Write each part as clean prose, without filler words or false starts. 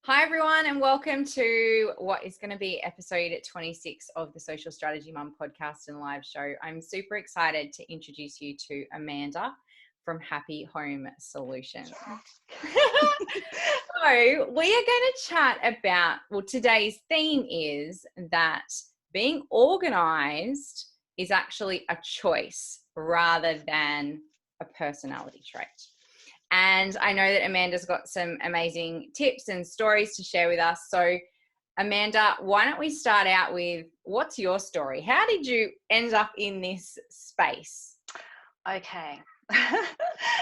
Hi everyone, and welcome to what is going to be episode 26 of the Social Strategy Mum podcast and live show. I'm super excited to introduce you to Amanda from Happy Home Solutions. So we are going to chat about, today's theme is that being organized is actually a choice rather than a personality trait. And I know that Amanda's got some amazing tips and stories to share with us. So Amanda, why don't we start out with, what's your story? How did you end up in this space? Okay.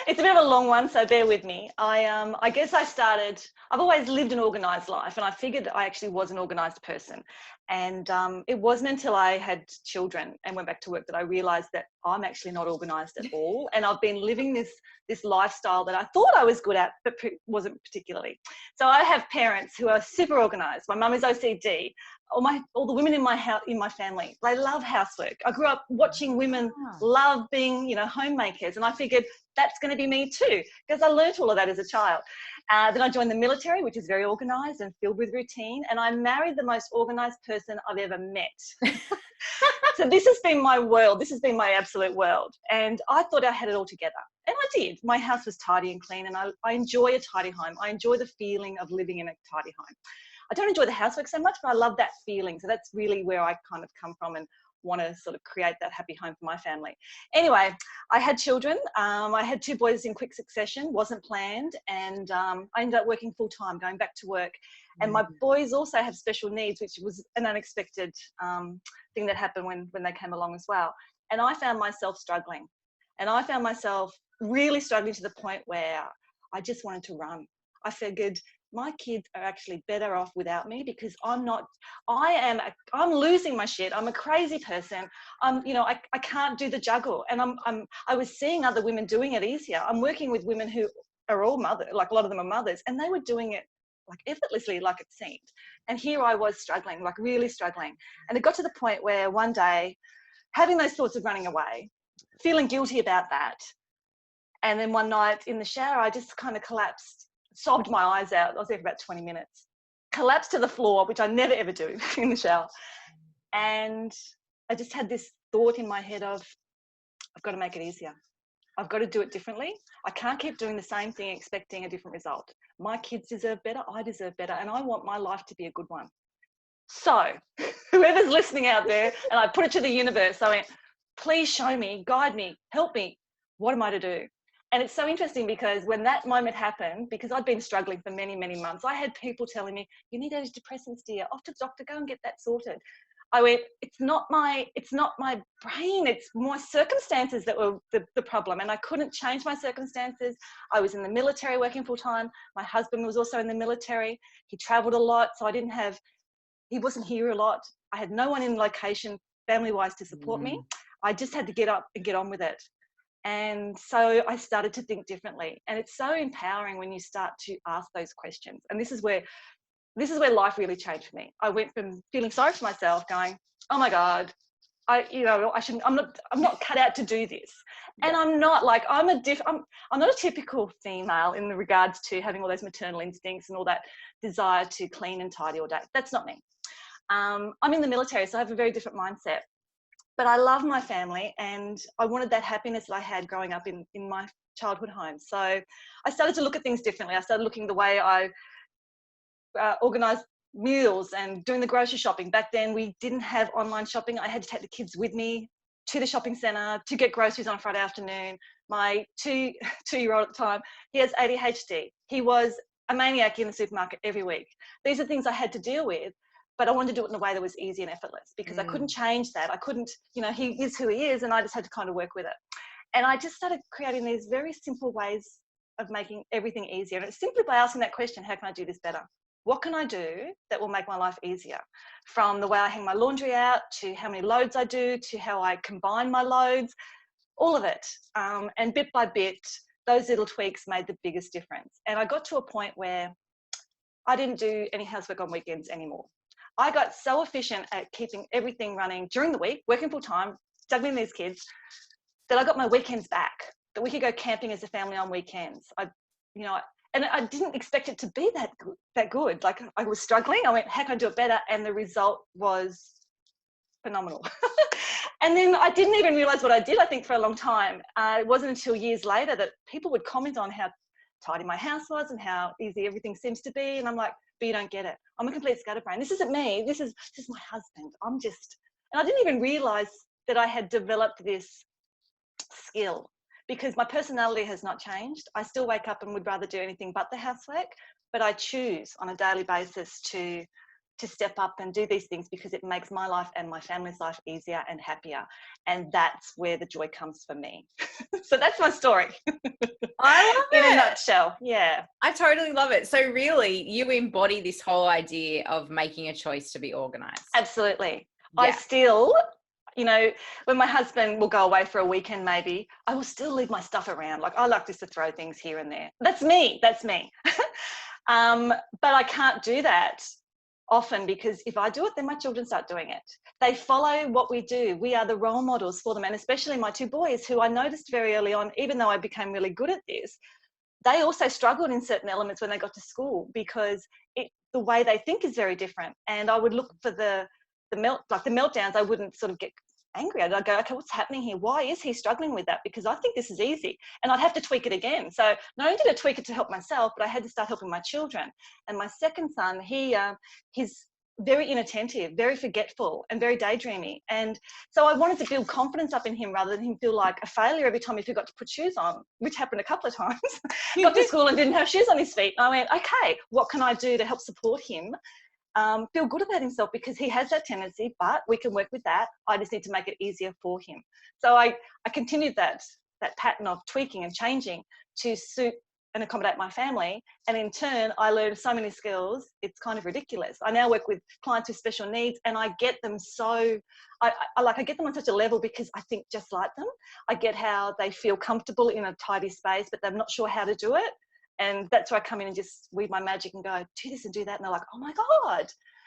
It's a bit of a long one, so bear with me. I guess I've always lived an organised life, and I figured I actually was an organised person. And it wasn't until I had children and went back to work that I realised that I'm actually not organised at all. And I've been living this lifestyle that I thought I was good at, but wasn't particularly. So I have parents who are super organised. My mum is OCD. All the women in my family, they love housework. I grew up watching women love being, homemakers, and I figured that's going to be me too, because I learnt all of that as a child. Then I joined the military, which is very organised and filled with routine, and I married the most organised person I've ever met. So this has been my world. This has been my absolute world, and I thought I had it all together, and I did. My house was tidy and clean, and I enjoy a tidy home. I enjoy the feeling of living in a tidy home. I don't enjoy the housework so much, but I love that feeling. So that's really where I kind of come from and want to sort of create that happy home for my family. Anyway, I had children. I had 2 boys in quick succession, wasn't planned. And I ended up working full time, going back to work. And my boys also have special needs, which was an unexpected thing that happened when they came along as well. And I found myself struggling. And I found myself really struggling to the point where I just wanted to run. I figured, my kids are actually better off without me, because I'm losing my shit. I'm a crazy person. I can't do the juggle. And I was seeing other women doing it easier. I'm working with women who are all mothers, like a lot of them are mothers, and they were doing it like effortlessly, like it seemed. And here I was struggling, like really struggling. And it got to the point where one day, having those thoughts of running away, feeling guilty about that. And then one night in the shower, I just kind of collapsed, sobbed my eyes out. I was there for about 20 minutes, collapsed to the floor, which I never ever do in the shower. And I just had this thought in my head of, I've got to make it easier. I've got to do it differently. I can't keep doing the same thing, expecting a different result. My kids deserve better. I deserve better. And I want my life to be a good one. So whoever's listening out there, and I put it to the universe, I went, please show me, guide me, help me. What am I to do? And it's so interesting, because when that moment happened, because I'd been struggling for many, many months, I had people telling me, you need antidepressants, dear, off to the doctor, go and get that sorted. I went, it's not my brain, it's my circumstances that were the problem. And I couldn't change my circumstances. I was in the military working full time. My husband was also in the military. He traveled a lot, so he wasn't here a lot. I had no one in location family-wise to support me. I just had to get up and get on with it. And so I started to think differently. And it's so empowering when you start to ask those questions. And this is where life really changed for me. I went from feeling sorry for myself, going, oh my God, I'm not cut out to do this. And I'm not like, I'm not a typical female in regards to having all those maternal instincts and all that desire to clean and tidy all day. That's not me. I'm in the military, so I have a very different mindset. But I love my family, and I wanted that happiness that I had growing up in my childhood home. So I started to look at things differently. I started looking the way I organised meals and doing the grocery shopping. Back then, we didn't have online shopping. I had to take the kids with me to the shopping centre to get groceries on a Friday afternoon. My two-year-old at the time, he has ADHD. He was a maniac in the supermarket every week. These are things I had to deal with. But I wanted to do it in a way that was easy and effortless, because I couldn't change that. I couldn't, he is who he is, and I just had to kind of work with it. And I just started creating these very simple ways of making everything easier. And it's simply by asking that question, how can I do this better? What can I do that will make my life easier? From the way I hang my laundry out, to how many loads I do, to how I combine my loads, all of it. And bit by bit, those little tweaks made the biggest difference. And I got to a point where I didn't do any housework on weekends anymore. I got so efficient at keeping everything running during the week, working full time, juggling these kids, that I got my weekends back, that we could go camping as a family on weekends. And I didn't expect it to be that good. Like, I was struggling. I went, how can I do it better? And the result was phenomenal. And then I didn't even realize what I did, I think, for a long time. It wasn't until years later that people would comment on how tidy my house was and how easy everything seems to be. And I'm like, but you don't get it. I'm a complete scatterbrain. This isn't me. This is my husband. And I didn't even realize that I had developed this skill, because my personality has not changed. I still wake up and would rather do anything but the housework, but I choose on a daily basis to step up and do these things, because it makes my life and my family's life easier and happier. And that's where the joy comes for me. So that's my story. I love it. In a nutshell. Yeah. I totally love it. So really, you embody this whole idea of making a choice to be organized. Absolutely. Yeah. I still, you know, when my husband will go away for a weekend, maybe, I will still leave my stuff around. Like, I like just to throw things here and there. That's me. But I can't do that often, because if I do it, then my children start doing it. They follow what we do. We are the role models for them. And especially my two boys, who I noticed very early on, even though I became really good at this, they also struggled in certain elements when they got to school, because the way they think is very different. And I would look for the meltdowns. I wouldn't sort of get angry. I'd go, okay, what's happening here? Why is he struggling with that? Because I think this is easy. And I'd have to tweak it again. So not only did I tweak it to help myself, but I had to start helping my children. And my second son, he's very inattentive, very forgetful, and very daydreamy. And so I wanted to build confidence up in him, rather than him feel like a failure every time he forgot to put shoes on, which happened a couple of times. Got to school and didn't have shoes on his feet. And I went, okay, what can I do to help support him feel good about himself, because he has that tendency, but we can work with that. I just need to make it easier for him. So I continued that pattern of tweaking and changing to suit and accommodate my family. And in turn, I learned so many skills. It's kind of ridiculous. I now work with clients with special needs, and I get them I get them on such a level, because I think just like them. I get how they feel comfortable in a tidy space, but they're not sure how to do it. And that's where I come in and just weave my magic and go, do this and do that. And they're like, oh my God.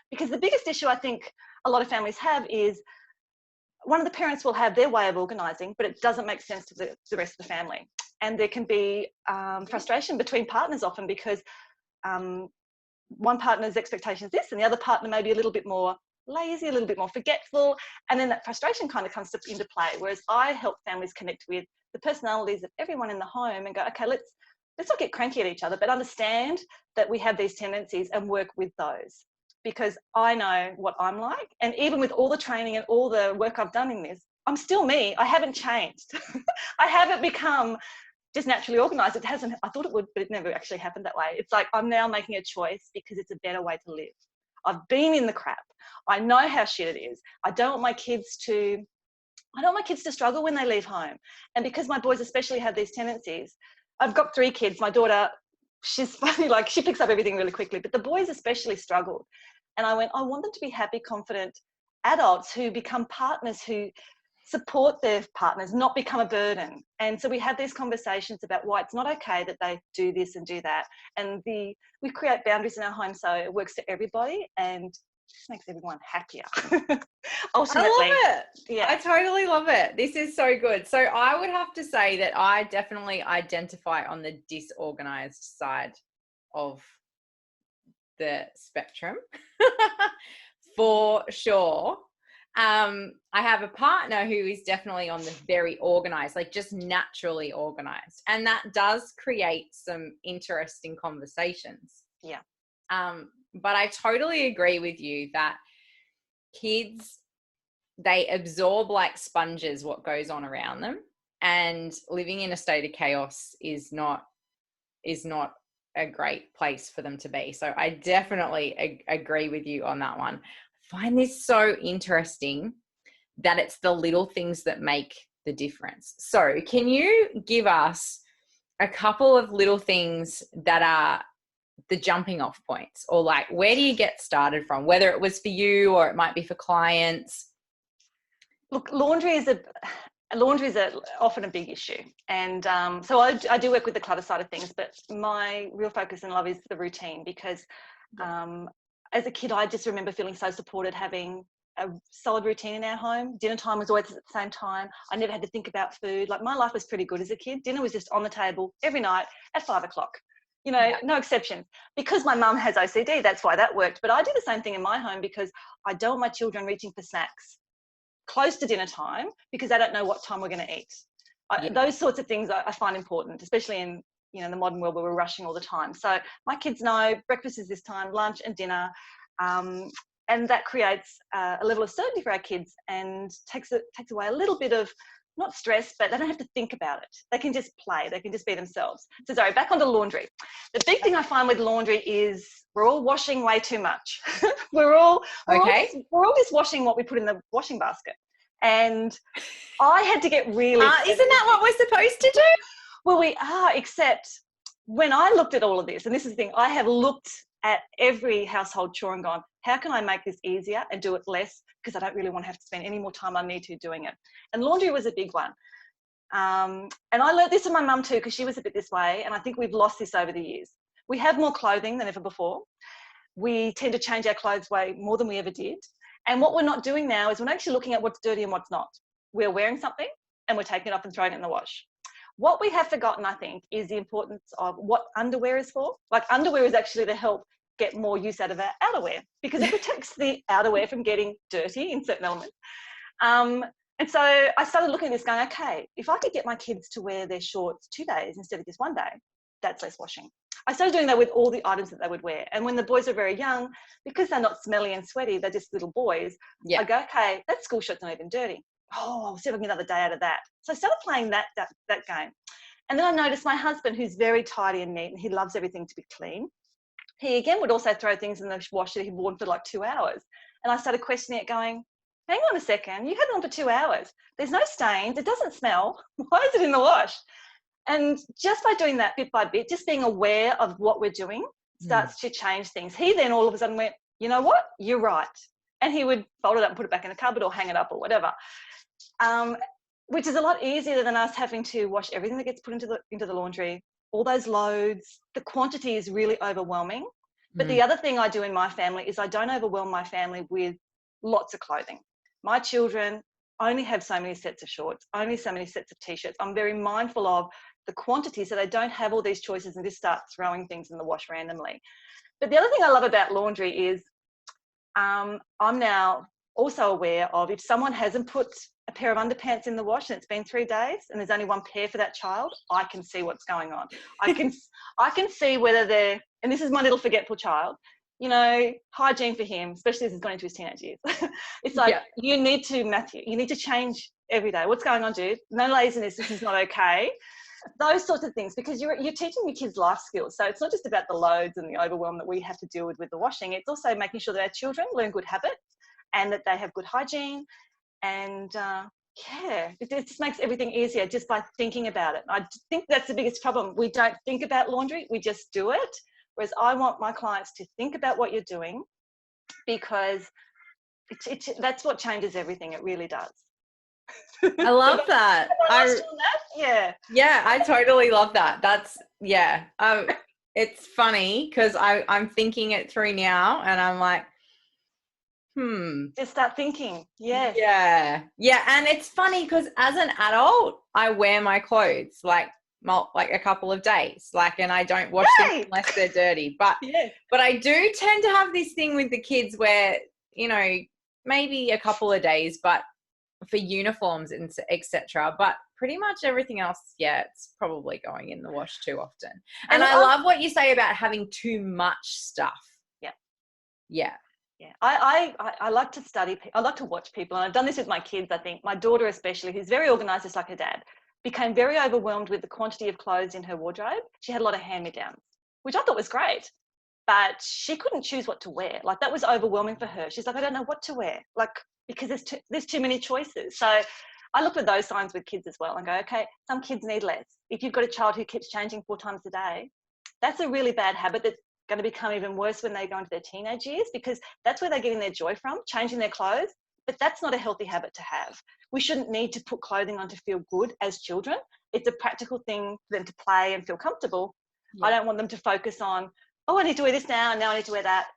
Because the biggest issue I think a lot of families have is one of the parents will have their way of organising, but it doesn't make sense to the rest of the family. And there can be frustration between partners often, because one partner's expectation is this, and the other partner may be a little bit more lazy, a little bit more forgetful. And then that frustration kind of comes into play. Whereas I help families connect with the personalities of everyone in the home and go, okay, let's not get cranky at each other, but understand that we have these tendencies and work with those, because I know what I'm like. And even with all the training and all the work I've done in this, I'm still me. I haven't changed. I haven't become just naturally organised. It hasn't. I thought it would, but it never actually happened that way. It's like I'm now making a choice because it's a better way to live. I've been in the crap. I know how shit it is. I don't want my kids to struggle when they leave home. And because my boys especially have these tendencies, I've got 3 kids. My daughter, she's funny, like she picks up everything really quickly, but the boys especially struggled. And I went, I want them to be happy, confident adults who become partners, who support their partners, not become a burden. And so we had these conversations about why it's not okay that they do this and do that. And we create boundaries in our home so it works for everybody and just makes everyone happier. Ultimately. I love it. Yeah. I totally love it. This is so good. So I would have to say that I definitely identify on the disorganized side of the spectrum for sure. I have a partner who is definitely on the very organized, like just naturally organized. And that does create some interesting conversations. Yeah. But I totally agree with you that kids, they absorb like sponges what goes on around them, and living in a state of chaos is not a great place for them to be. So I definitely agree with you on that one. I find this so interesting that it's the little things that make the difference. So can you give us a couple of little things that are the jumping off points, or like where do you get started from, whether it was for you or it might be for clients? Look, laundry is often a big issue. And so I do work with the clutter side of things, but my real focus and love is the routine, because as a kid, I just remember feeling so supported, having a solid routine in our home. Dinner time was always at the same time. I never had to think about food. Like, my life was pretty good as a kid. Dinner was just on the table every night at 5 o'clock. You know, no exceptions. Because my mum has OCD, that's why that worked. But I do the same thing in my home because I don't want my children reaching for snacks close to dinner time because they don't know what time we're going to eat. Those sorts of things I find important, especially in, you know, the modern world where we're rushing all the time. So my kids know breakfast is this time, lunch and dinner. And that creates a level of certainty for our kids and takes away a little bit of, not stress, but they don't have to think about it. They can just play. They can just be themselves. So sorry, back onto laundry. The big thing I find with laundry is we're all washing way too much. we're all just washing what we put in the washing basket. And I had to get really... Isn't that what we're supposed to do? Well, we are, except when I looked at all of this, and this is the thing, I have looked at every household chore and gone, how can I make this easier and do it less? Because I don't really want to have to spend any more time I need to doing it. And laundry was a big one. And I learned this from my mum too, because she was a bit this way. And I think we've lost this over the years. We have more clothing than ever before. We tend to change our clothes way more than we ever did. And what we're not doing now is we're actually looking at what's dirty and what's not. We're wearing something and we're taking it off and throwing it in the wash. What we have forgotten, I think, is the importance of what underwear is for. Like, underwear is actually to help get more use out of our outerwear because it protects the outerwear from getting dirty in certain elements. And so I started looking at this going, okay, if I could get my kids to wear their shorts 2 days instead of just 1 day, that's less washing. I started doing that with all the items that they would wear. And when the boys are very young, because they're not smelly and sweaty, they're just little boys, I go, okay, that school shirt's not even dirty. Oh, I'll see if I can get another day out of that. So I started playing that game. And then I noticed my husband, who's very tidy and neat, and he loves everything to be clean. He again would also throw things in the wash that he'd worn for like 2 hours. And I started questioning it going, hang on a second, you had it on for 2 hours. There's no stains, it doesn't smell. Why is it in the wash? And just by doing that bit by bit, just being aware of what we're doing starts to change things. He then all of a sudden went, you know what, you're right. And he would fold it up and put it back in the cupboard or hang it up or whatever. Which is a lot easier than us having to wash everything that gets put into the laundry, all those loads. The quantity is really overwhelming. But the other thing I do in my family is I don't overwhelm my family with lots of clothing. My children only have so many sets of shorts, only so many sets of t-shirts. I'm very mindful of the quantity so they don't have all these choices and just start throwing things in the wash randomly. But the other thing I love about laundry is I'm now also aware of if someone hasn't put a pair of underpants in the wash and it's been 3 days and there's only one pair for that child, I can see what's going on. I can see whether they're, and this is my little forgetful child, you know, hygiene for him, especially as he's gone into his teenage years. It's like, you need to, Matthew, you need to change every day. What's going on, dude? No laziness, this is not okay. Those sorts of things, because you're teaching your kids life skills. So it's not just about the loads and the overwhelm that we have to deal with the washing. It's also making sure that our children learn good habits and that they have good hygiene. And it just makes everything easier just by thinking about it. I think that's the biggest problem. We don't think about laundry, we just do it. Whereas I want my clients to think about what you're doing because that's what changes everything. It really does. I love that. Yeah, I totally love that. That's it's funny because I'm thinking it through now and I'm like, just start thinking. Yes. Yeah. And it's funny because as an adult I wear my clothes like a couple of days, and I don't wash them unless they're dirty, but I do tend to have this thing with the kids where, you know, maybe a couple of days, but for uniforms and etc. But pretty much everything else, it's probably going in the wash too often. And I love what you say about having too much stuff. Yeah. I like to study. I like to watch people, and I've done this with my kids. I think my daughter, especially, who's very organised, just like her dad, became very overwhelmed with the quantity of clothes in her wardrobe. She had a lot of hand-me-downs, which I thought was great, but she couldn't choose what to wear. Like, that was overwhelming for her. She's like, I don't know what to wear, because there's too many choices. So I look at those signs with kids as well and go, okay, some kids need less. If you've got a child who keeps changing 4 times a day, that's a really bad habit that's going to become even worse when they go into their teenage years, because that's where they're getting their joy from, changing their clothes. But that's not a healthy habit to have. We shouldn't need to put clothing on to feel good as children. It's a practical thing for them to play and feel comfortable. I don't want them to focus on, oh, I need to wear this now, and now I need to wear that.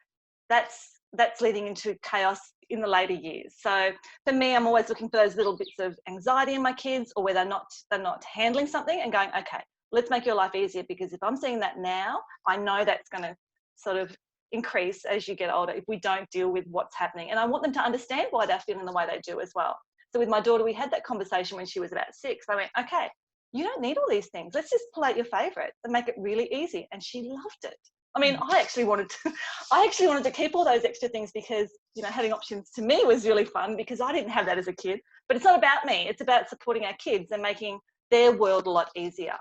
That's leading into chaos in the later years. So for me, I'm always looking for those little bits of anxiety in my kids, or where they're not handling something, and going, okay, let's make your life easier, because if I'm seeing that now, I know that's going to sort of increase as you get older if we don't deal with what's happening. And I want them to understand why they're feeling the way they do as well. So with my daughter, we had that conversation when she was about 6. I went, okay, you don't need all these things. Let's just pull out your favorite and make it really easy. And she loved it. I mean, I actually wanted to keep all those extra things, because, you know, having options to me was really fun, because I didn't have that as a kid. But it's not about me. It's about supporting our kids and making their world a lot easier.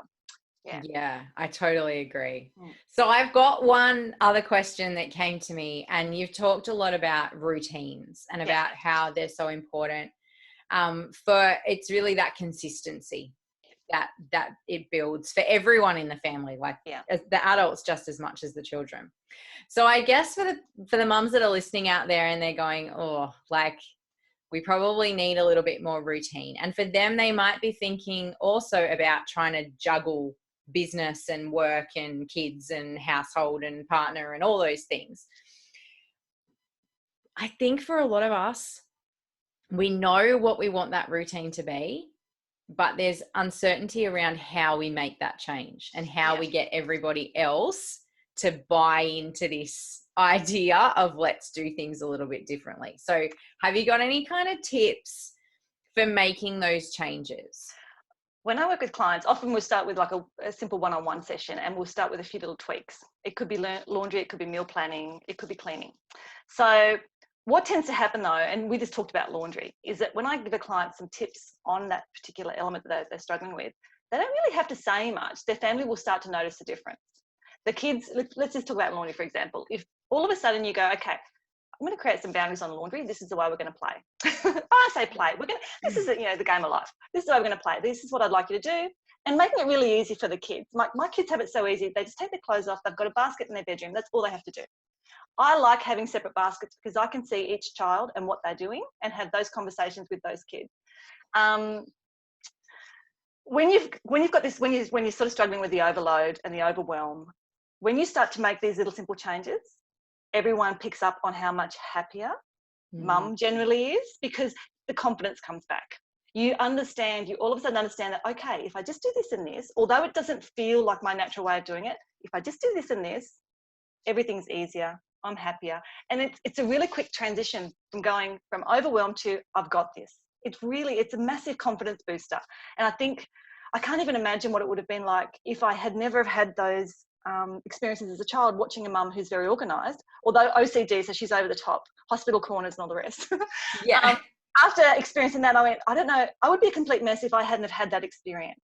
Yeah, I totally agree. So I've got one other question that came to me, and you've talked a lot about routines and about how they're so important. For it's really that consistency that it builds for everyone in the family, like the adults just as much as the children. So I guess for the mums that are listening out there and they're going, oh, like, we probably need a little bit more routine. And for them, they might be thinking also about trying to juggle business and work and kids and household and partner and all those things. I think for a lot of us, we know what we want that routine to be, but there's uncertainty around how we make that change and how we get everybody else to buy into this idea of let's do things a little bit differently. So have you got any kind of tips for making those changes? When I work with clients, often we'll start with like a simple one-on-one session, and we'll start with a few little tweaks. It could be laundry, it could be meal planning, it could be cleaning. So what tends to happen though, and we just talked about laundry, is that when I give a client some tips on that particular element that they're struggling with, they don't really have to say much. Their family will start to notice the difference. The kids, let's just talk about laundry, for example. If all of a sudden you go, okay, I'm going to create some boundaries on laundry. This is the way we're going to play. I say play. This is the game of life. This is the way we're going to play. This is what I'd like you to do. And making it really easy for the kids. My kids have it so easy. They just take their clothes off. They've got a basket in their bedroom. That's all they have to do. I like having separate baskets, because I can see each child and what they're doing and have those conversations with those kids. When you've got this, when you're sort of struggling with the overload and the overwhelm, when you start to make these little simple changes, everyone picks up on how much happier mum generally is, because the confidence comes back. You all of a sudden understand that, okay, if I just do this and this, although it doesn't feel like my natural way of doing it, if I just do this and this, everything's easier, I'm happier. And it's a really quick transition from going from overwhelmed to I've got this. It's a massive confidence booster. And I think, I can't even imagine what it would have been like if I had never had those experiences as a child, watching a mum who's very organised, although OCD, so she's over the top, hospital corners and all the rest. After experiencing that, I went, I don't know, I would be a complete mess if I hadn't have had that experience.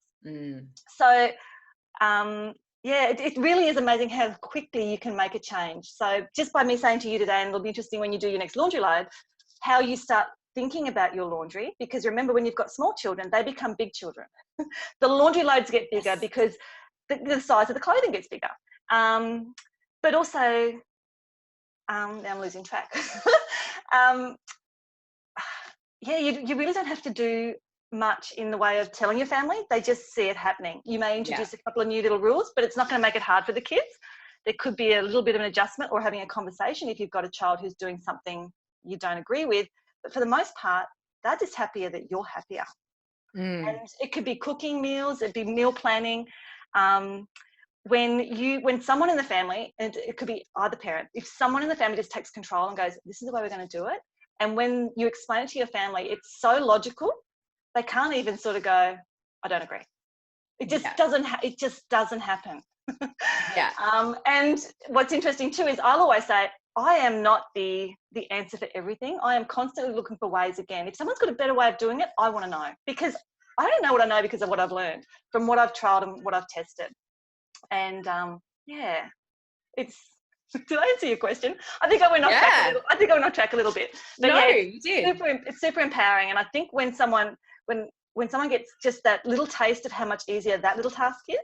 So it really is amazing how quickly you can make a change. So just by me saying to you today, and it'll be interesting when you do your next laundry load, how you start thinking about your laundry, because remember, when you've got small children, they become big children. The laundry loads get bigger because the size of the clothing gets bigger. But also, now I'm losing track. You really don't have to do much in the way of telling your family. They just see it happening. You may introduce a couple of new little rules, but it's not going to make it hard for the kids. There could be a little bit of an adjustment or having a conversation if you've got a child who's doing something you don't agree with. But for the most part, they're just happier that you're happier. And it could be cooking meals, it'd be meal planning. When someone in the family, and it could be either parent, if someone in the family just takes control and goes, this is the way we're going to do it, and when you explain it to your family, it's so logical, they can't even sort of go, I don't agree. It just doesn't happen. And what's interesting too is I'll always say, I am not the answer for everything. I am constantly looking for ways again. If someone's got a better way of doing it, I want to know, because I don't know what I know because of what I've learned from what I've tried and what I've tested. And it's, did I answer your question? I think I went off track a little bit. But you did. It's super empowering. And I think when someone gets just that little taste of how much easier that little task is,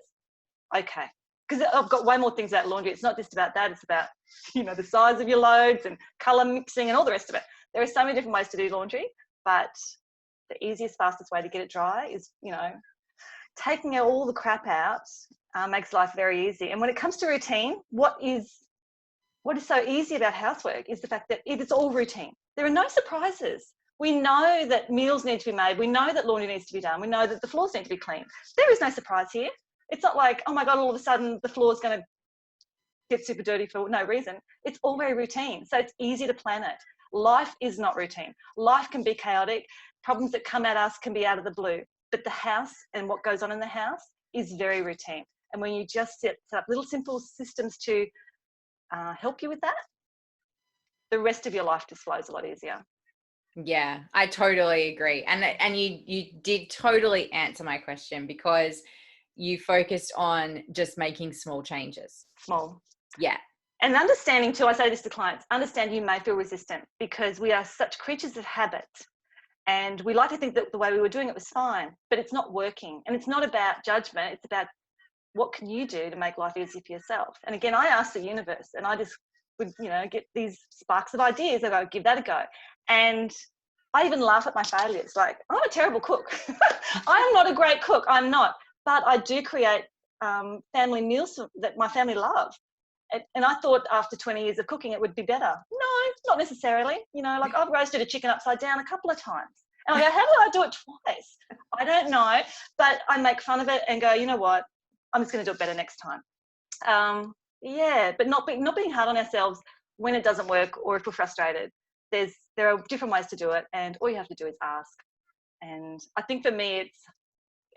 okay. Because I've got way more things about laundry. It's not just about that. It's about, the size of your loads and colour mixing and all the rest of it. There are so many different ways to do laundry, but the easiest, fastest way to get it dry is, taking all the crap out makes life very easy. And when it comes to routine, what is so easy about housework is the fact that it's all routine. There are no surprises. We know that meals need to be made. We know that laundry needs to be done. We know that the floors need to be cleaned. There is no surprise here. It's not like, oh my God, all of a sudden the floor is going to get super dirty for no reason. It's all very routine. So it's easy to plan it. Life is not routine. Life can be chaotic. Problems that come at us can be out of the blue. But the house and what goes on in the house is very routine. And when you just set up little simple systems to help you with that, the rest of your life just flows a lot easier. Yeah, I totally agree. And you did totally answer my question, because you focused on just making small changes. Small. Yeah. And understanding too, I say this to clients, understand you may feel resistant because we are such creatures of habit. And we like to think that the way we were doing it was fine, but it's not working. And it's not about judgment. It's about what can you do to make life easier for yourself. And again, I ask the universe, and I just would, get these sparks of ideas. I go, give that a go. And I even laugh at my failures. Like, I'm a terrible cook. I'm not a great cook. I'm not. But I do create family meals that my family love. And I thought after 20 years of cooking, it would be better. No, not necessarily. Like I've roasted a chicken upside down a couple of times. And I go, how did I do it twice? I don't know. But I make fun of it and go, you know what? I'm just going to do it better next time. But not being hard on ourselves when it doesn't work or if we're frustrated. There are different ways to do it, and all you have to do is ask. And I think for me, it's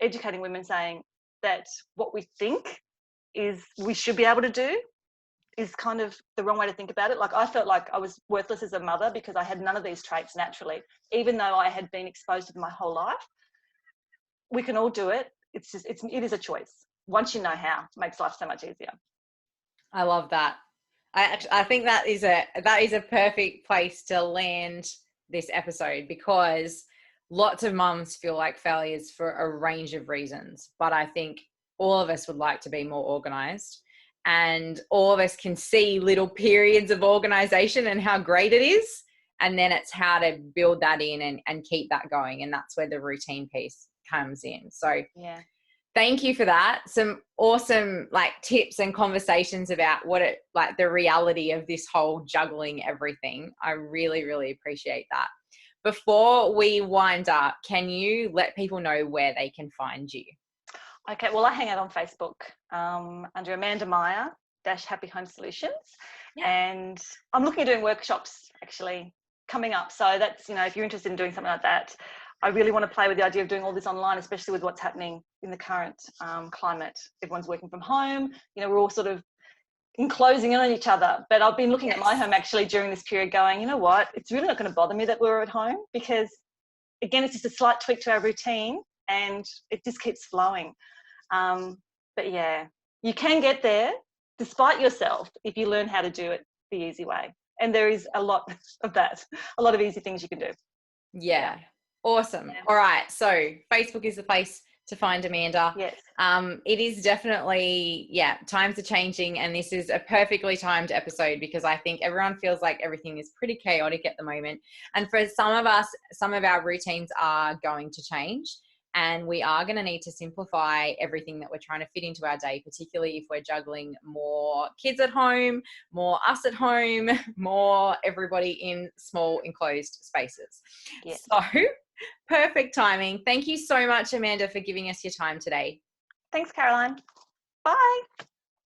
educating women, saying that what we think is we should be able to do is kind of the wrong way to think about it. Like I felt like I was worthless as a mother because I had none of these traits naturally, even though I had been exposed to them my whole life. We can all do it. It is a choice. Once you know how, it makes life so much easier. I love that. I think that is a perfect place to land this episode, because lots of mums feel like failures for a range of reasons. But I think all of us would like to be more organized, and all of us can see little periods of organization and how great it is. And then it's how to build that in and keep that going. And that's where the routine piece comes in. So yeah. Thank you for that. Some awesome tips and conversations about the reality of this whole juggling everything. I really, really appreciate that. Before we wind up, can you let people know where they can find you? Okay, well, I hang out on Facebook under Amanda Meyer Happy Home Solutions. Yeah. And I'm looking at doing workshops actually coming up. So that's, if you're interested in doing something like that, I really want to play with the idea of doing all this online, especially with what's happening in the current climate. Everyone's working from home. We're all sort of enclosing on each other. But I've been looking at my home actually during this period going, you know what, it's really not going to bother me that we're at home, because, again, it's just a slight tweak to our routine and it just keeps flowing. But, yeah, you can get there despite yourself if you learn how to do it the easy way. And there is a lot of that, a lot of easy things you can do. Yeah. Awesome. Yeah. All right. So Facebook is the place to find Amanda. Yes. It is definitely, times are changing, and this is a perfectly timed episode because I think everyone feels like everything is pretty chaotic at the moment. And for some of us, some of our routines are going to change, and we are going to need to simplify everything that we're trying to fit into our day, particularly if we're juggling more kids at home, more us at home, more everybody in small enclosed spaces. Yes. So perfect timing. Thank you so much, Amanda, for giving us your time today. Thanks, Caroline. Bye.